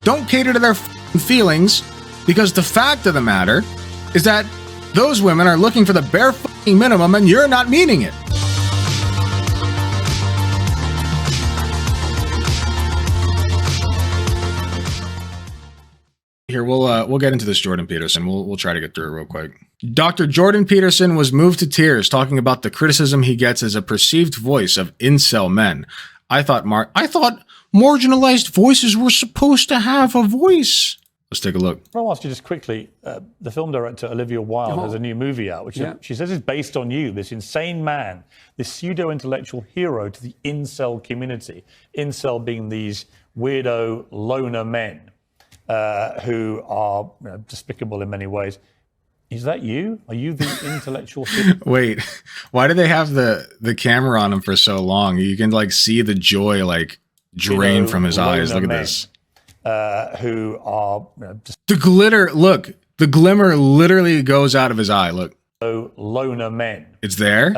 Don't cater to their feelings, because the fact of the matter is that those women are looking for the bare minimum and you're not meeting it. Here, we'll get into this Jordan Peterson. We'll try to get through it real quick. Dr. Jordan Peterson was moved to tears talking about the criticism he gets as a perceived voice of incel men. I thought marginalized voices were supposed to have a voice. Let's take a look. I'll ask you just quickly, the film director Olivia Wilde has a new movie out, which she says is based on you, this insane man, this pseudo-intellectual hero to the incel community. Incel being these weirdo loner men who are despicable in many ways. Is that you? Are you the intellectual hero? Wait, why do they have the camera on him for so long? You can like see the joy like drain from his eyes. Look at this. Who are the glitter. Look, the glimmer literally goes out of his eye. Look. Loner men. It's there.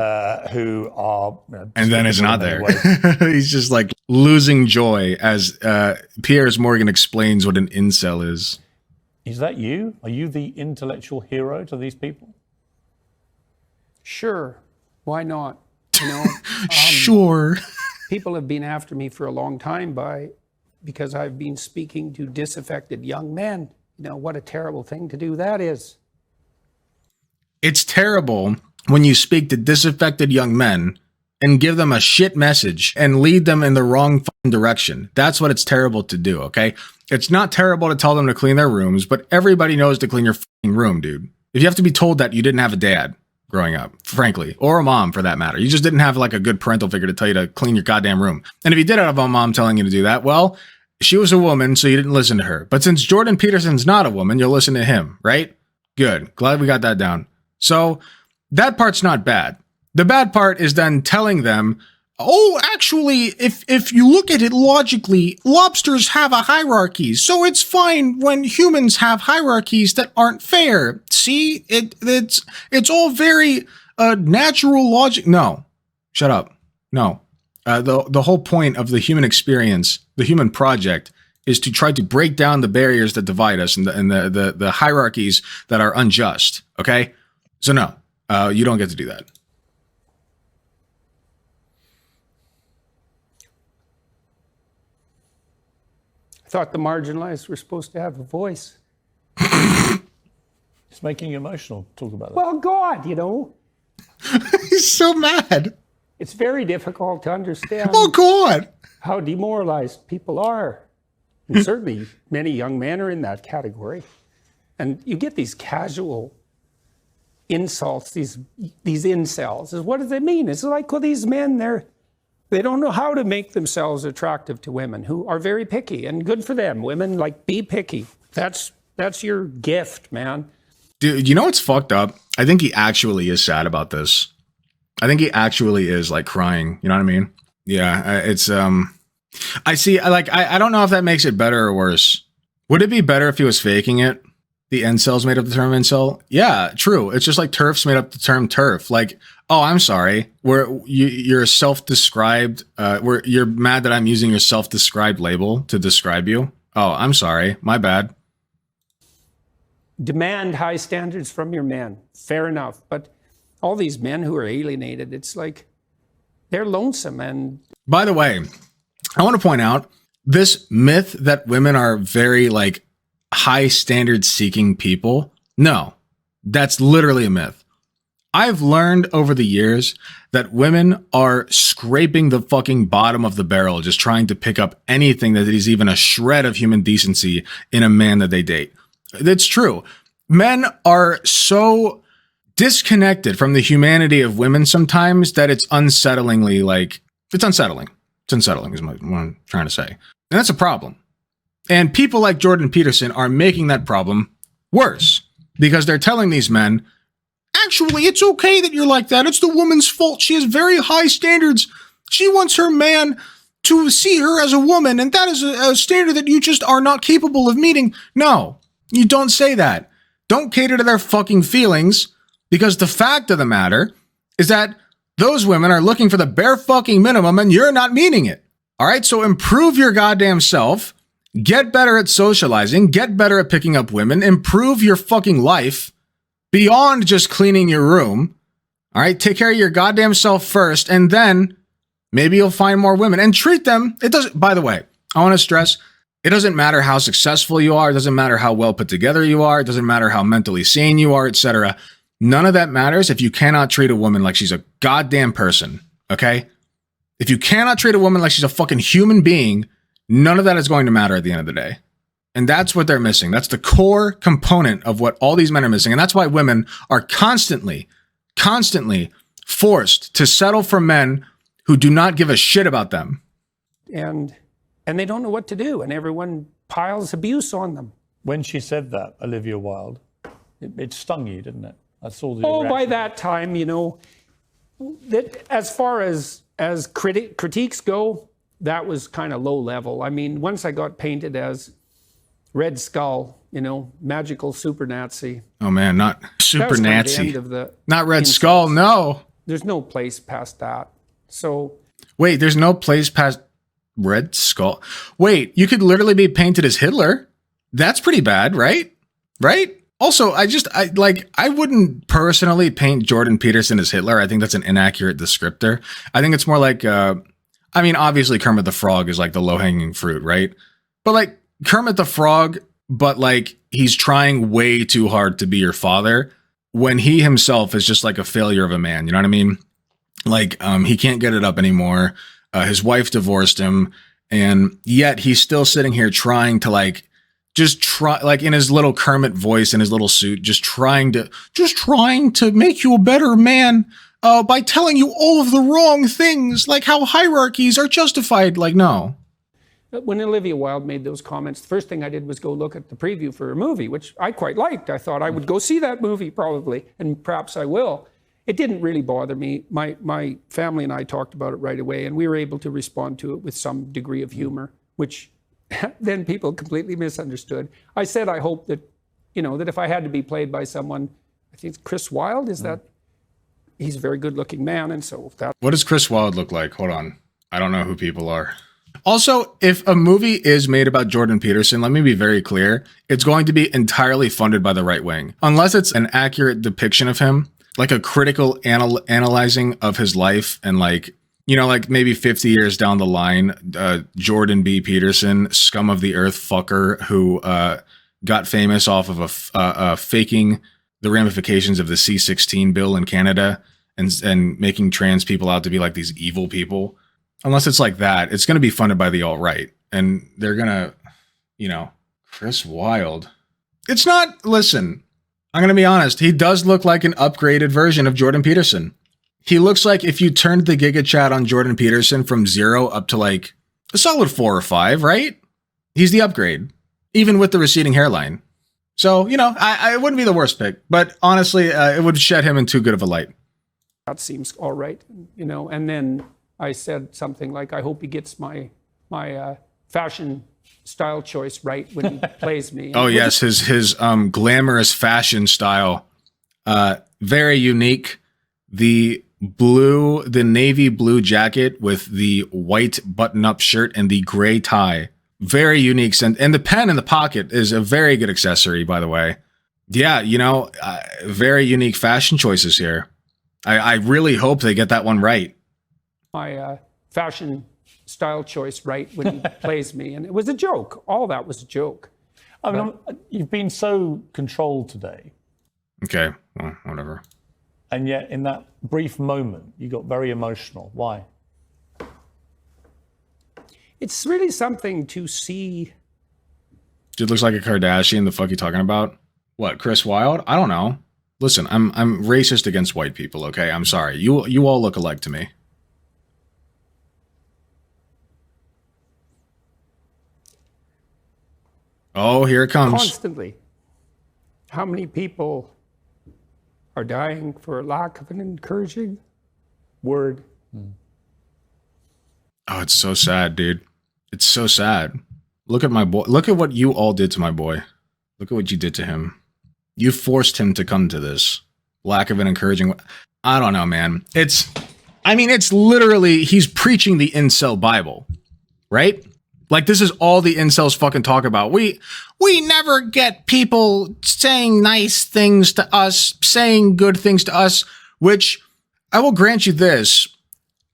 Who are and then it's not there. He's just like losing joy as Piers Morgan explains what an incel is. Is that you? Are you the intellectual hero to these people? Sure. Why not? You know, sure. People have been after me for a long time because I've been speaking to disaffected young men. You know, what a terrible thing to do that is. It's terrible when you speak to disaffected young men and give them a shit message and lead them in the wrong direction. That's what it's terrible to do, okay? It's not terrible to tell them to clean their rooms, but everybody knows to clean your room, dude. If you have to be told that you didn't have a dad growing up, frankly, or a mom for that matter, you just didn't have like a good parental figure to tell you to clean your goddamn room. And if you did have a mom telling you to do that, well, she was a woman, so you didn't listen to her. But since Jordan Peterson's not a woman, you'll listen to him, right? Good. Glad we got that down. So that part's not bad. The bad part is then telling them, oh, actually, if you look at it logically, lobsters have a hierarchy, so it's fine when humans have hierarchies that aren't fair. See, it's all very natural logic. No, shut up. No, the whole point of the human experience, the human project, is to try to break down the barriers that divide us and the hierarchies that are unjust. Okay, so no, you don't get to do that. I thought the marginalized were supposed to have a voice. It's making you emotional. Talk about that. Well, God, you know. He's so mad. It's very difficult to understand. Oh, God. How demoralized people are. And certainly many young men are in that category. And you get these casual insults, these incels. What does it mean? It's like, well, these men, they don't know how to make themselves attractive to women who are very picky, and good for them. Women, like, be picky. That's your gift, man. Dude, you know what's fucked up? I think he actually is sad about this. I think he actually is like crying. You know what I mean? Yeah, it's I see. I don't know if that makes it better or worse. Would it be better if he was faking it? The incels made up the term incel. Yeah, true. It's just like TERFs made up the term TERF. Like, oh, I'm sorry. You're self-described. You're mad that I'm using your self-described label to describe you. Oh, I'm sorry. My bad. Demand high standards from your men. Fair enough. But all these men who are alienated, it's like they're lonesome. And by the way, I want to point out this myth that women are very like high standard seeking people. No, that's literally a myth. I've learned over the years that women are scraping the fucking bottom of the barrel, just trying to pick up anything that is even a shred of human decency in a man that they date. That's true. Men are so disconnected from the humanity of women sometimes that it's unsettlingly like, it's unsettling. It's unsettling is what I'm trying to say. And that's a problem. And people like Jordan Peterson are making that problem worse because they're telling these men, actually, it's okay that you're like that. It's the woman's fault. She has very high standards. She wants her man to see her as a woman, and that is a standard that you just are not capable of meeting. No, you don't say that. Don't cater to their fucking feelings, because the fact of the matter is that those women are looking for the bare fucking minimum and you're not meeting it. All right, so improve your goddamn self Get better at socializing, get better at picking up women, improve your fucking life beyond just cleaning your room. All right, take care of your goddamn self first, and then maybe you'll find more women and treat them. It doesn't, by the way, I want to stress, it doesn't matter how successful you are. It doesn't matter how well put together you are. It doesn't matter how mentally sane you are, etc. None of that matters if you cannot treat a woman like she's a goddamn person, okay? If you cannot treat a woman like she's a fucking human being, none of that is going to matter at the end of the day. And that's what they're missing. That's the core component of what all these men are missing. And that's why women are constantly forced to settle for men who do not give a shit about them. And they don't know what to do, and everyone piles abuse on them. When she said that, Olivia Wilde, it stung you, didn't it? I saw the reaction. By reaction. that time, you know, that as far as critiques go, that was kind of low level. I mean, once I got painted as Red Skull, you know, magical super Nazi. Oh man, not super Nazi. Not Red Incels. Skull, no. There's no place past that. So wait, there's no place past Red Skull. Wait, you could literally be painted as Hitler. That's pretty bad, right? Right? Also, I wouldn't personally paint Jordan Peterson as Hitler. I think that's an inaccurate descriptor. I think it's more like, I mean, obviously Kermit the Frog is like the low-hanging fruit, right? But like Kermit the Frog, but like he's trying way too hard to be your father when he himself is just like a failure of a man. You know what I mean? Like, he can't get it up anymore. His wife divorced him, and yet he's still sitting here trying to like, just try, like in his little Kermit voice in his little suit, just trying to make you a better man by telling you all of the wrong things, like how hierarchies are justified. Like, no. When Olivia Wilde made those comments, the first thing I did was go look at the preview for a movie, which I quite liked. I thought I would go see that movie probably, and perhaps I will. It didn't really bother me. My family and I talked about it right away, and we were able to respond to it with some degree of humor, which then people completely misunderstood. I said I hope that, you know, that if I had to be played by someone, I think it's Chris Wilde, is that he's a very good-looking man, and so that. What does Chris Wilde look like? Hold on. I don't know who people are. Also, if a movie is made about Jordan Peterson, let me be very clear, it's going to be entirely funded by the right wing. Unless it's an accurate depiction of him, like a critical analyzing of his life, and like, you know, like maybe 50 years down the line, Jordan B. Peterson, scum of the earth fucker who got famous off of faking the ramifications of the C-16 bill in Canada and making trans people out to be like these evil people. Unless it's like that, it's going to be funded by the alt-right. And they're going to, you know, Chris Wilde. It's not, listen, I'm going to be honest. He does look like an upgraded version of Jordan Peterson. He looks like if you turned the Giga Chat on Jordan Peterson from 0 up to like a solid 4 or 5, right? He's the upgrade, even with the receding hairline. So, you know, I wouldn't be the worst pick, but honestly, it would shed him in too good of a light. That seems all right, you know, and then I said something like, I hope he gets my fashion style choice right when he plays me. Oh yes, his glamorous fashion style, very unique. The navy blue jacket with the white button-up shirt and the gray tie, very unique. And the pen in the pocket is a very good accessory, by the way. Yeah, you know, very unique fashion choices here. I really hope they get that one right. My fashion style choice right when he plays me, and it was a joke. All that was a joke. I mean, you've been so controlled today. Okay, well, whatever. And yet, in that brief moment, you got very emotional. Why? It's really something to see. Dude looks like a Kardashian. The fuck you talking about? What, Chris Wilde? I don't know. Listen, I'm racist against white people. Okay, I'm sorry. You all look alike to me. Oh, here it comes. Constantly. How many people are dying for lack of an encouraging word? Oh, it's so sad, dude. It's so sad. Look at my boy. Look at what you all did to my boy. Look at what you did to him. You forced him to come to this. Lack of an encouraging. I don't know, man. It's literally, he's preaching the incel Bible, right? Like, this is all the incels fucking talk about. We never get people saying nice things to us, saying good things to us, which I will grant you this.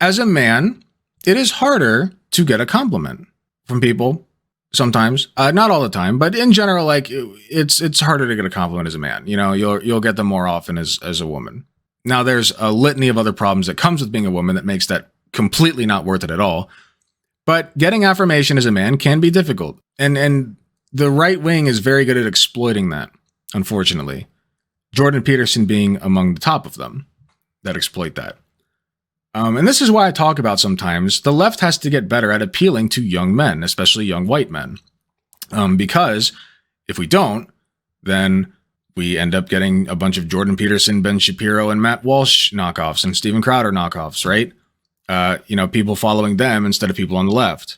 As a man, it is harder to get a compliment from people sometimes. Not all the time, but in general, like, it's harder to get a compliment as a man. You know, you'll get them more often as a woman. Now, there's a litany of other problems that comes with being a woman that makes that completely not worth it at all. But getting affirmation as a man can be difficult. And the right wing is very good at exploiting that, unfortunately. Jordan Peterson being among the top of them that exploit that. And this is why I talk about sometimes the left has to get better at appealing to young men, especially young white men. Because if we don't, then we end up getting a bunch of Jordan Peterson, Ben Shapiro, and Matt Walsh knockoffs and Steven Crowder knockoffs, right? People following them instead of people on the left.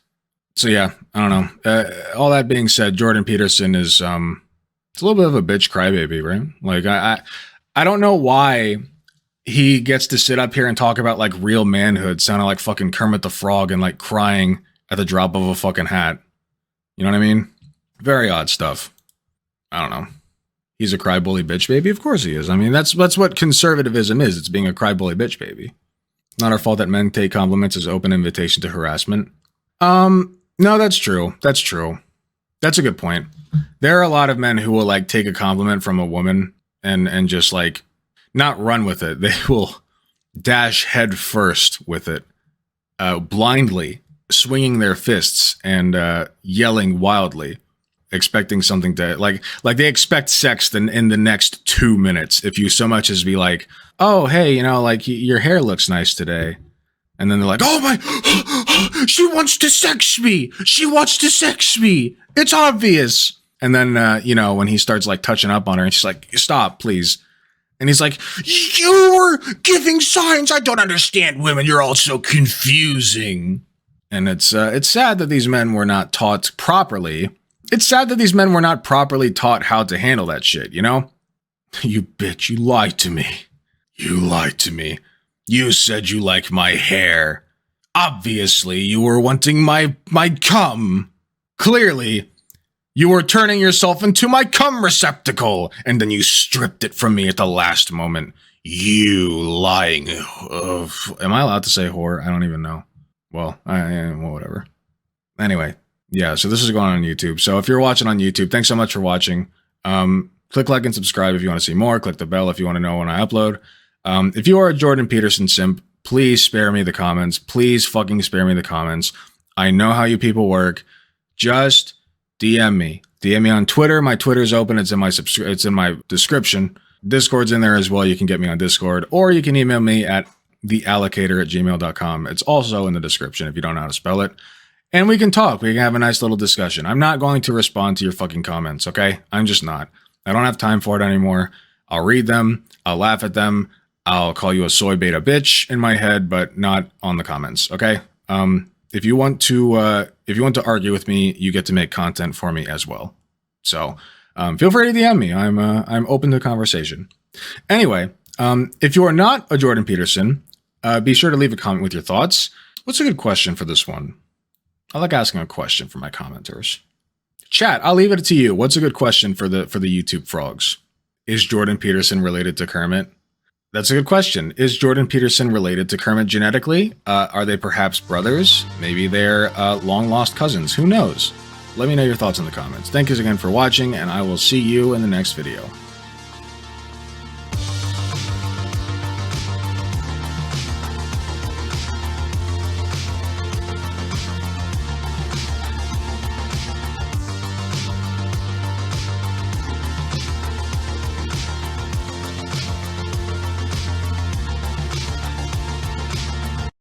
So yeah, I don't know. All that being said, Jordan Peterson is it's a little bit of a bitch crybaby, right? Like I don't know why he gets to sit up here and talk about like real manhood, sounding like fucking Kermit the Frog and like crying at the drop of a fucking hat. You know what I mean? Very odd stuff. I don't know. He's a cry-bully bitch baby? Of course he is. I mean, that's what conservatism is. It's being a cry-bully bitch baby. Not our fault that men take compliments as open invitation to harassment. No, that's true. That's true. That's a good point. There are a lot of men who will like take a compliment from a woman and just like not run with it. They will dash head first with it, blindly swinging their fists and yelling wildly, expecting something to like they expect sex in the next 2 minutes. If you so much as be like, oh, hey, you know, like your hair looks nice today. And then they're like, oh my, she wants to sex me. She wants to sex me. It's obvious. And then, when he starts like touching up on her and she's like, stop, please. And he's like, you're giving signs. I don't understand women. You're all so confusing. And it's sad that these men were not taught properly. It's sad that these men were not properly taught how to handle that shit, you know? You bitch, you lied to me. You lied to me. You said you like my hair. Obviously, you were wanting my cum. Clearly, you were turning yourself into my cum receptacle, and then you stripped it from me at the last moment. You lying. Am I allowed to say whore? I don't even know. Well, whatever. Anyway, yeah, so this is going on YouTube. So if you're watching on YouTube, thanks so much for watching. Click like and subscribe if you want to see more. Click the bell if you want to know when I upload. If you are a Jordan Peterson simp, please spare me the comments. Please fucking spare me the comments. I know how you people work. Just DM me. DM me on Twitter. My Twitter's open. It's in my description. Discord's in there as well. You can get me on Discord, or you can email me at theallocator@gmail.com. It's also in the description if you don't know how to spell it. And we can talk. We can have a nice little discussion. I'm not going to respond to your fucking comments, okay? I'm just not. I don't have time for it anymore. I'll read them. I'll laugh at them. I'll call you a soy beta bitch in my head, but not on the comments, okay? If you want to argue with me, you get to make content for me as well. So feel free to DM me. I'm open to conversation. Anyway, if you are not a Jordan Peterson, be sure to leave a comment with your thoughts. What's a good question for this one? I like asking a question for my commenters. Chat, I'll leave it to you. What's a good question for the YouTube frogs? Is Jordan Peterson related to Kermit? That's a good question. Is Jordan Peterson related to Kermit genetically? Are they perhaps brothers? Maybe they're long-lost cousins. Who knows? Let me know your thoughts in the comments. Thank you again for watching, and I will see you in the next video.